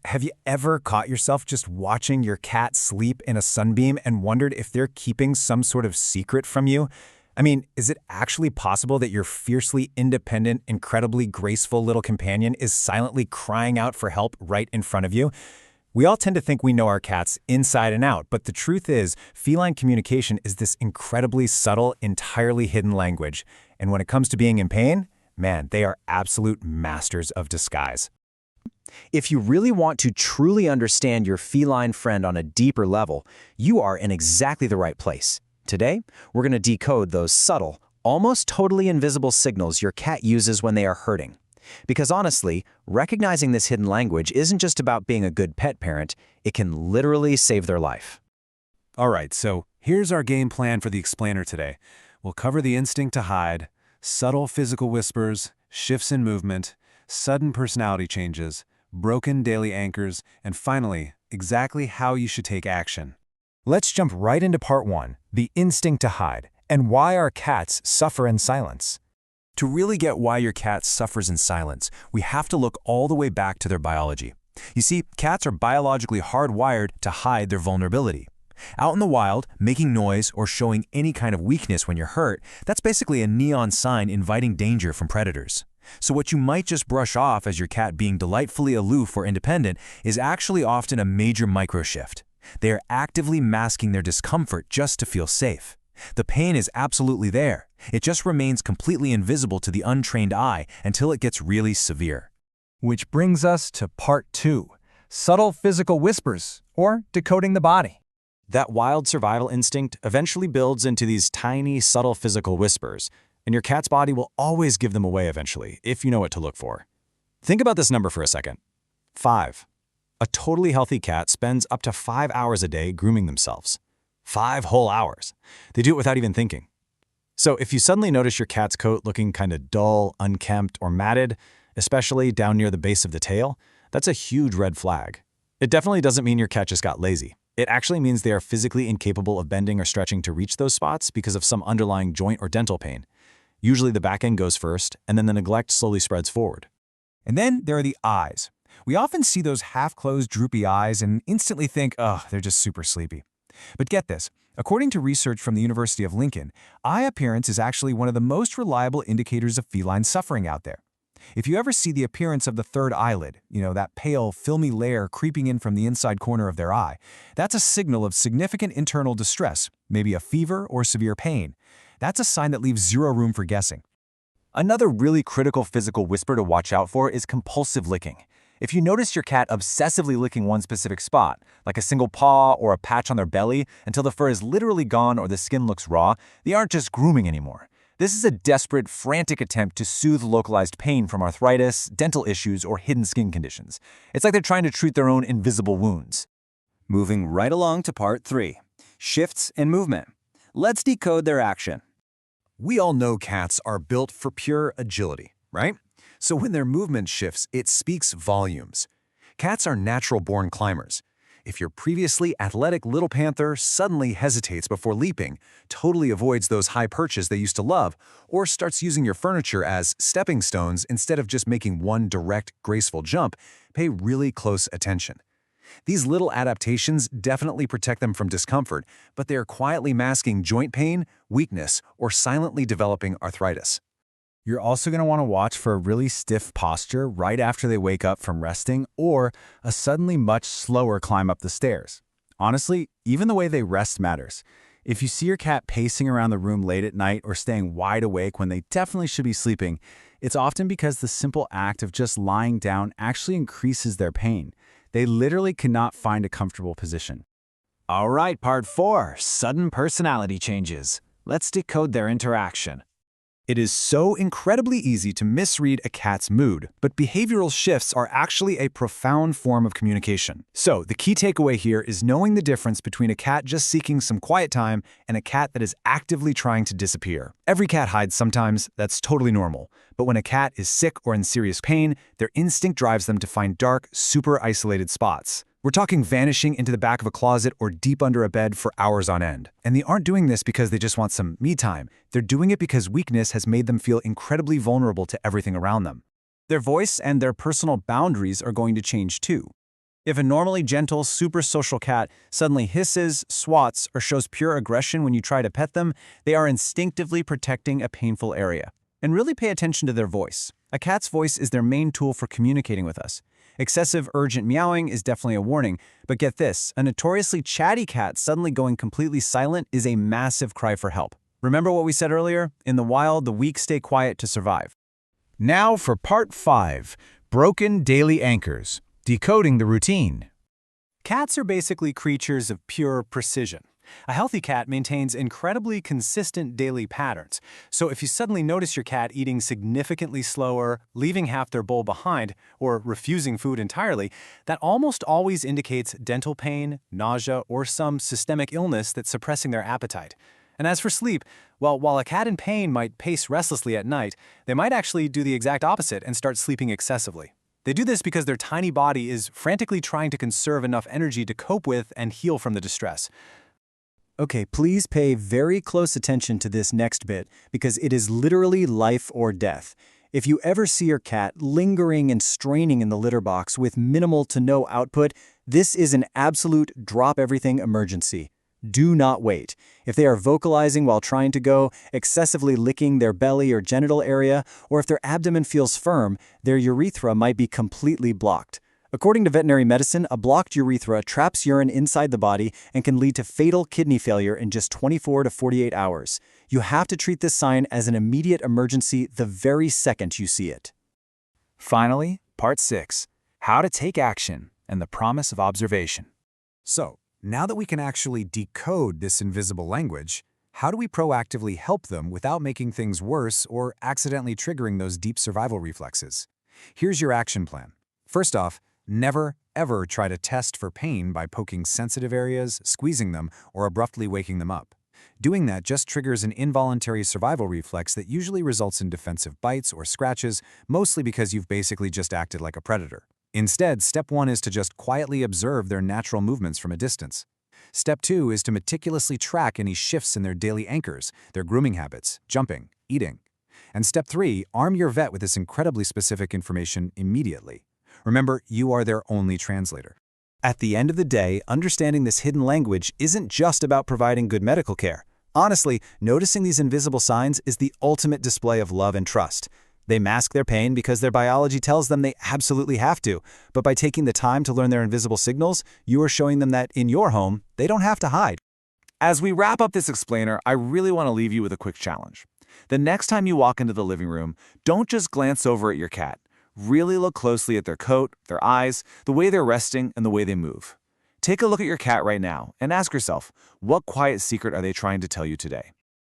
Have you ever caught yourself just watching your cat sleep in a sunbeam and wondered if they're keeping some sort of secret from you? Is it actually possible that your fiercely independent, incredibly graceful little companion is silently crying out for help right in front of you? We all tend to think we know our cats inside and out, but the truth is, feline communication is this incredibly subtle, entirely hidden language. And when it comes to being in pain, man, they are absolute masters of disguise. If you really want to truly understand your feline friend on a deeper level, you are in exactly the right place. Today, we're going to decode those subtle, almost totally invisible signals your cat uses when they are hurting. Because honestly, recognizing this hidden language isn't just about being a good pet parent, it can literally save their life. All right, so here's our game plan for the explainer today. We'll cover the instinct to hide, subtle physical whispers, shifts in movement, sudden personality changes, broken daily anchors, and finally, exactly how you should take action. Let's jump right into part 1, the instinct to hide, and why our cats suffer in silence. To really get why your cat suffers in silence, we have to look all the way back to their biology. You see, cats are biologically hardwired to hide their vulnerability. Out in the wild, making noise or showing any kind of weakness when you're hurt, that's basically a neon sign inviting danger from predators. So what you might just brush off as your cat being delightfully aloof or independent is actually often a major microshift. They are actively masking their discomfort just to feel safe. The pain is absolutely there. It just remains completely invisible to the untrained eye until it gets really severe. Which brings us to part 2, subtle physical whispers, or decoding the body. That wild survival instinct eventually builds into these tiny, subtle physical whispers, and your cat's body will always give them away eventually, if you know what to look for. Think about this number for a second. 5. A totally healthy cat spends up to 5 hours a day grooming themselves. 5 whole hours. They do it without even thinking. So if you suddenly notice your cat's coat looking kind of dull, unkempt, or matted, especially down near the base of the tail, that's a huge red flag. It definitely doesn't mean your cat just got lazy. It actually means they are physically incapable of bending or stretching to reach those spots because of some underlying joint or dental pain. Usually the back end goes first, and then the neglect slowly spreads forward. And then there are the eyes. We often see those half-closed, droopy eyes and instantly think, oh, they're just super sleepy. But get this, according to research from the University of Lincoln, eye appearance is actually one of the most reliable indicators of feline suffering out there. If you ever see the appearance of the third eyelid, that pale, filmy layer creeping in from the inside corner of their eye, that's a signal of significant internal distress, maybe a fever or severe pain. That's a sign that leaves zero room for guessing. Another really critical physical whisper to watch out for is compulsive licking. If you notice your cat obsessively licking one specific spot, like a single paw or a patch on their belly, until the fur is literally gone or the skin looks raw, they aren't just grooming anymore. This is a desperate, frantic attempt to soothe localized pain from arthritis, dental issues, or hidden skin conditions. It's like they're trying to treat their own invisible wounds. Moving right along to part 3, shifts in movement. Let's decode their action. We all know cats are built for pure agility, right? So when their movement shifts, it speaks volumes. Cats are natural-born climbers. If your previously athletic little panther suddenly hesitates before leaping, totally avoids those high perches they used to love, or starts using your furniture as stepping stones instead of just making one direct, graceful jump, pay really close attention. These little adaptations definitely protect them from discomfort, but they are quietly masking joint pain, weakness, or silently developing arthritis. You're also going to want to watch for a really stiff posture right after they wake up from resting or a suddenly much slower climb up the stairs. Honestly, even the way they rest matters. If you see your cat pacing around the room late at night or staying wide awake when they definitely should be sleeping, it's often because the simple act of just lying down actually increases their pain. They literally cannot find a comfortable position. All right, part 4, sudden personality changes. Let's decode their interaction. It is so incredibly easy to misread a cat's mood, but behavioral shifts are actually a profound form of communication. So, the key takeaway here is knowing the difference between a cat just seeking some quiet time and a cat that is actively trying to disappear. Every cat hides sometimes, that's totally normal. But when a cat is sick or in serious pain, their instinct drives them to find dark, super isolated spots. We're talking vanishing into the back of a closet or deep under a bed for hours on end. And they aren't doing this because they just want some me time. They're doing it because weakness has made them feel incredibly vulnerable to everything around them. Their voice and their personal boundaries are going to change too. If a normally gentle, super social cat suddenly hisses, swats, or shows pure aggression when you try to pet them, they are instinctively protecting a painful area. And really pay attention to their voice. A cat's voice is their main tool for communicating with us. Excessive urgent meowing is definitely a warning, but get this, a notoriously chatty cat suddenly going completely silent is a massive cry for help. Remember what we said earlier? In the wild, the weak stay quiet to survive. Now for Part 5, Broken Daily Anchors, Decoding the Routine. Cats are basically creatures of pure precision. A healthy cat maintains incredibly consistent daily patterns. So if you suddenly notice your cat eating significantly slower, leaving half their bowl behind, or refusing food entirely, that almost always indicates dental pain, nausea, or some systemic illness that's suppressing their appetite. And as for sleep, well, while a cat in pain might pace restlessly at night, they might actually do the exact opposite and start sleeping excessively. They do this because their tiny body is frantically trying to conserve enough energy to cope with and heal from the distress. Okay, please pay very close attention to this next bit because it is literally life or death. If you ever see your cat lingering and straining in the litter box with minimal to no output, this is an absolute drop-everything emergency. Do not wait. If they are vocalizing while trying to go, excessively licking their belly or genital area, or if their abdomen feels firm, their urethra might be completely blocked. According to veterinary medicine, a blocked urethra traps urine inside the body and can lead to fatal kidney failure in just 24 to 48 hours. You have to treat this sign as an immediate emergency the very second you see it. Finally, Part 6, How to Take Action and the Promise of Observation. So, now that we can actually decode this invisible language, how do we proactively help them without making things worse or accidentally triggering those deep survival reflexes? Here's your action plan. First off, never, ever try to test for pain by poking sensitive areas, squeezing them, or abruptly waking them up. Doing that just triggers an involuntary survival reflex that usually results in defensive bites or scratches, mostly because you've basically just acted like a predator. Instead, step 1 is to just quietly observe their natural movements from a distance. Step 2 is to meticulously track any shifts in their daily anchors, their grooming habits, jumping, eating. And step 3, arm your vet with this incredibly specific information immediately. Remember, you are their only translator. At the end of the day, understanding this hidden language isn't just about providing good medical care. Honestly, noticing these invisible signs is the ultimate display of love and trust. They mask their pain because their biology tells them they absolutely have to, but by taking the time to learn their invisible signals, you are showing them that in your home, they don't have to hide. As we wrap up this explainer, I really want to leave you with a quick challenge. The next time you walk into the living room, don't just glance over at your cat. Really look closely at their coat, their eyes, the way they're resting, and the way they move. Take a look at your cat right now and ask yourself, what quiet secret are they trying to tell you today?